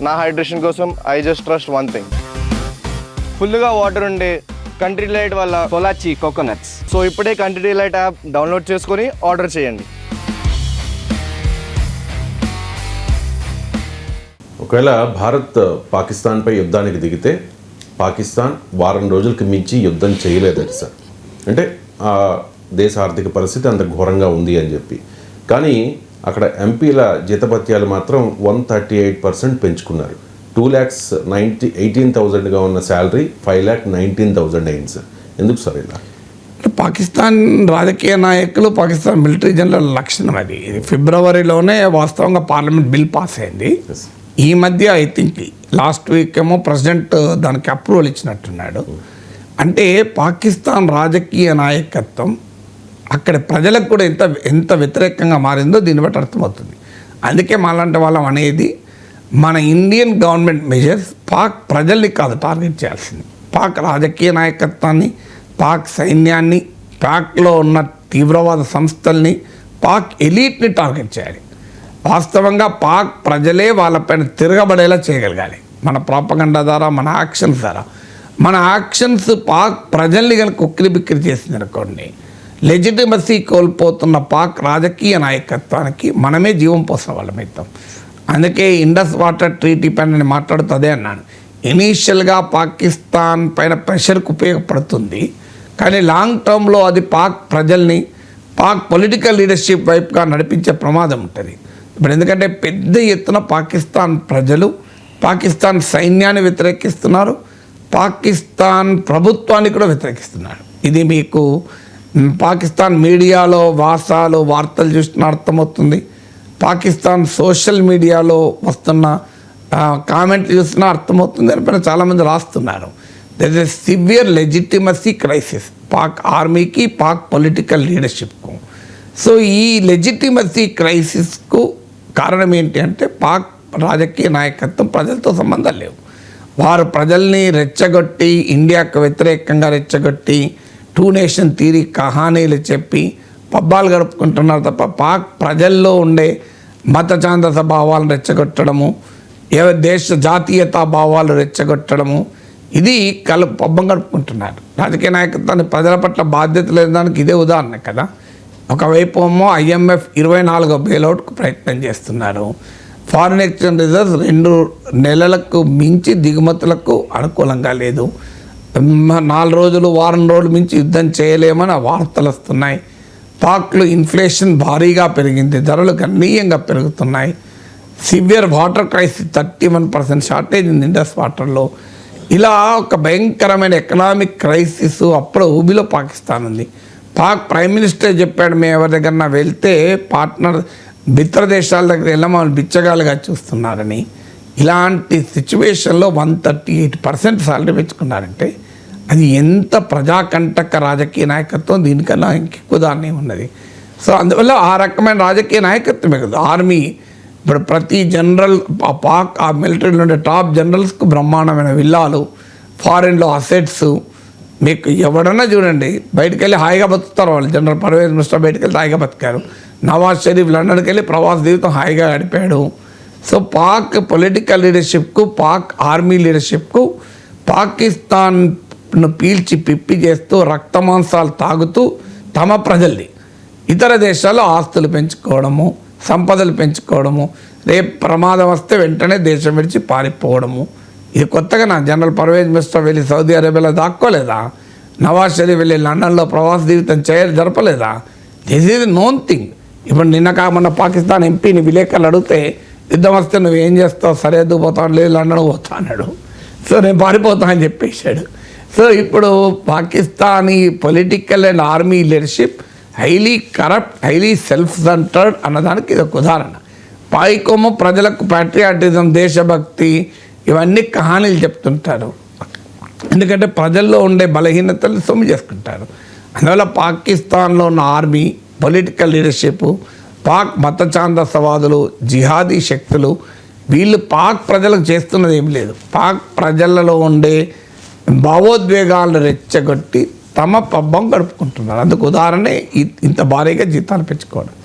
నా హైడ్రేషన్ కోసం I just trust one thing, ఫుల్గా వాటర్ ఉండే కంట్రీ డిలైట్ వల్ల పొలాచి కోకోనట్స్. సో ఇప్పుడే కంట్రీ డిలైట్ యాప్ డౌన్లోడ్ చేసుకొని ఆర్డర్ చేయండి. ఒకవేళ భారత్ పాకిస్తాన్పై యుద్ధానికి దిగితే పాకిస్తాన్ వారం రోజులకి మించి యుద్ధం చేయలేదట సార్. అంటే ఆ దేశ ఆర్థిక పరిస్థితి అంత ఘోరంగా ఉంది అని చెప్పి. కానీ అక్కడ ఎంపీల జీతభత్యాలు మాత్రం 138% పెంచుకున్నారు. 2,18,000గా ఉన్న శాలరీ 5,19,000 అయింది సార్. ఎందుకు సార్ ఇలా? పాకిస్తాన్ రాజకీయ నాయకులు, పాకిస్తాన్ మిలిటరీ జనరల్ లక్షణం అది. ఫిబ్రవరిలోనే వాస్తవంగా పార్లమెంట్ బిల్ పాస్ అయింది. ఈ మధ్య ఐ థింక్ లాస్ట్ వీక్ ఏమో ప్రెసిడెంట్ దానికి అప్రూవల్ ఇచ్చినట్టున్నాడు. అంటే పాకిస్తాన్ రాజకీయ నాయకత్వం అక్కడ ప్రజలకు కూడా ఎంత వ్యతిరేకంగా మారిందో దీన్ని బట్టి అర్థమవుతుంది. అందుకే మాలాంటి వాళ్ళం అనేది మన ఇండియన్ గవర్నమెంట్ మెజర్స్ పాక్ ప్రజల్ని కాదు టార్గెట్ చేయాల్సింది, పాక్ రాజకీయ నాయకత్వాన్ని, పాక్ సైన్యాన్ని, పాక్లో ఉన్న తీవ్రవాద సంస్థల్ని, పాక్ ఎలీట్ని టార్గెట్ చేయాలి. వాస్తవంగా పాక్ ప్రజలే వాళ్ళపైన తిరగబడేలా చేయగలగాలి. మన ప్రాపగండా ద్వారా, మన యాక్షన్స్ ద్వారా. మన యాక్షన్స్ పాక్ ప్రజల్ని కనుక ఉక్కిరిబిక్కిరి చేసింది అనుకోండి, లెజిటిమసీ కోల్పోతున్న పాక్ రాజకీయ నాయకత్వానికి మనమే జీవం పోసిన వాళ్ళం అవుతాం. అందుకే ఇండస్ వాటర్ ట్రీటీ పైన నేను మాట్లాడుతూ అదే అన్నాను. ఇనీషియల్గా పాకిస్తాన్ పైన ప్రెషర్కి ఉపయోగపడుతుంది, కానీ లాంగ్ టర్మ్లో అది పాక్ ప్రజల్ని, పాక్ పొలిటికల్ లీడర్షిప్ వైపుగా నడిపించే ప్రమాదం ఉంటుంది. ఇప్పుడు ఎందుకంటే పెద్ద ఎత్తున పాకిస్తాన్ ప్రజలు పాకిస్తాన్ సైన్యాన్ని వ్యతిరేకిస్తున్నారు, పాకిస్తాన్ ప్రభుత్వాన్ని కూడా వ్యతిరేకిస్తున్నారు. ఇది మీకు పాకిస్తాన్ మీడియాలో వార్తలు చూస్తున్న అర్థమవుతుంది. పాకిస్తాన్ సోషల్ మీడియాలో వస్తున్న కామెంట్లు చూస్తున్నా అర్థమవుతుంది. దానిపైన చాలామంది రాస్తున్నారు. There is a severe legitimacy crisis Pak ఆర్మీకి, పాక్ పొలిటికల్ లీడర్షిప్కు. సో ఈ లెజిటిమసీ క్రైసిస్కు కారణం ఏంటి అంటే పాక్ రాజకీయ నాయకత్వం ప్రజలతో సంబంధం లేవు. వారు ప్రజల్ని రెచ్చగొట్టి, ఇండియాకు వ్యతిరేకంగా రెచ్చగొట్టి, 2 నేషన్ థియరీ కహానీలు చెప్పి పబ్బాలు గడుపుకుంటున్నారు తప్ప పాక్ ప్రజల్లో ఉండే మత ఛాందస భావాలను రెచ్చగొట్టడము, దేశ జాతీయతా భావాలు రెచ్చగొట్టడము, ఇది పబ్బం గడుపుకుంటున్నారు. రాజకీయ నాయకత్వాన్ని ప్రజల పట్ల బాధ్యత లేని దానికి ఇదే ఉదాహరణ కదా. ఒకవైపు ఏమో IMF 24వ బెయిలౌట్కు ప్రయత్నం చేస్తున్నారు. ఫారిన్ ఎక్స్చేంజ్ రిజర్వ్స్ 2 నెలలకు మించి దిగుమతులకు అనుకూలంగా లేదు. 4 రోజులు, వారం రోజులు మించి యుద్ధం చేయలేమని వార్తలు వస్తున్నాయి. పాక్లో ఇన్ఫ్లేషన్ భారీగా పెరిగింది, ధరలు గణనీయంగా పెరుగుతున్నాయి. సివియర్ వాటర్ క్రైసిస్, 31% షార్టేజ్ ఉంది ఇండస్ వాటర్లో. ఇలా ఒక భయంకరమైన ఎకనామిక్ క్రైసిస్ అప్పుడు ఊబిలో పాకిస్తాన్ ఉంది. పాక్ ప్రైమ్ మినిస్టర్ చెప్పాడు, మేము ఎవరి దగ్గర వెళ్తే పార్ట్నర్ మిత్ర దేశాల దగ్గర వెళ్ళి మమ్మల్ని బిచ్చగాలుగా చూస్తున్నారని. ఇలాంటి సిచ్యువేషన్లో 138% సాలరీ పెంచుకున్నారంటే అది ఎంత ప్రజాకంటక రాజకీయ నాయకత్వం, దీనికన్నా ఇంకెక్కువ దాన్ని ఉన్నది. సో అందువల్ల ఆ రకమైన రాజకీయ నాయకత్వమే కదా. ఆర్మీ ఇప్పుడు ప్రతి జనరల్ పాక్ ఆ మిలిటరీలో ఉండే టాప్ జనరల్స్కు బ్రహ్మాండమైన విల్లాలు, ఫారిన్లో అసెట్స్. మీకు ఎవడన్నా చూడండి, బయటకు వెళ్ళి హాయిగా బతుకుతారు వాళ్ళు. జనరల్ పర్వేజ్ ముషర్రఫ్ బయటకు వెళ్తే హాయిగా బతికారు. నవాజ్ షరీఫ్ లండన్కి వెళ్ళి ప్రవాస జీవితం హాయిగా గడిపాడు. సో పాక్ పొలిటికల్ లీడర్షిప్కు, పాక్ ఆర్మీ లీడర్షిప్కు పాకిస్తాన్ను పీల్చి పిప్పి చేస్తూ, రక్తమాంసాలు తాగుతూ తమ ప్రజల్ని ఇతర దేశాల్లో ఆస్తులు పెంచుకోవడము, సంపదలు పెంచుకోవడము, రేపు ప్రమాదం వస్తే వెంటనే దేశం విడిచి పారిపోవడము. ఇది కొత్తగా నా జనరల్ పర్వేజ్ ముషర్రఫ్ వెళ్ళి సౌదీ అరేబియాలో దాక్కోలేదా? నవాజ్ షరీఫ్ వెళ్ళి లండన్లో ప్రవాస జీవితం జరపలేదా? This is known thing. ఇప్పుడు మొన్న పాకిస్తాన్ ఎంపీని విలేకరులు అడిగితే యుద్ధం వస్తే నువ్వు ఏం చేస్తావు, సరిహద్దు పోతావు, లేదు లండన్ పోతా అన్నాడు. సో నేను పారిపోతా అని చెప్పేశాడు. సో ఇప్పుడు Pakistani political and army leadership highly corrupt, highly self centred అన్నదానికి ఇది ఒక ఉదాహరణ. పైకోమో ప్రజలకు ప్యాట్రియాటిజం, దేశభక్తి, ఇవన్నీ కహానీలు చెప్తుంటారు. ఎందుకంటే ప్రజల్లో ఉండే బలహీనతలు సొమ్ము చేసుకుంటారు. అందువల్ల పాకిస్తాన్లో ఉన్న ఆర్మీ, పొలిటికల్ లీడర్షిప్, పాక్ మత ఛాందసవాదులు, జిహాదీ శక్తులు, వీళ్ళు పాక్ ప్రజలకు చేస్తున్నది ఏం లేదు. పాక్ ప్రజలలో ఉండే భావోద్వేగాలను రెచ్చగొట్టి తమ పబ్బం గడుపుకుంటున్నారు. అందుకు ఉదాహరణే ఇంత భారీగా జీతాలు పెంచుకోవడం.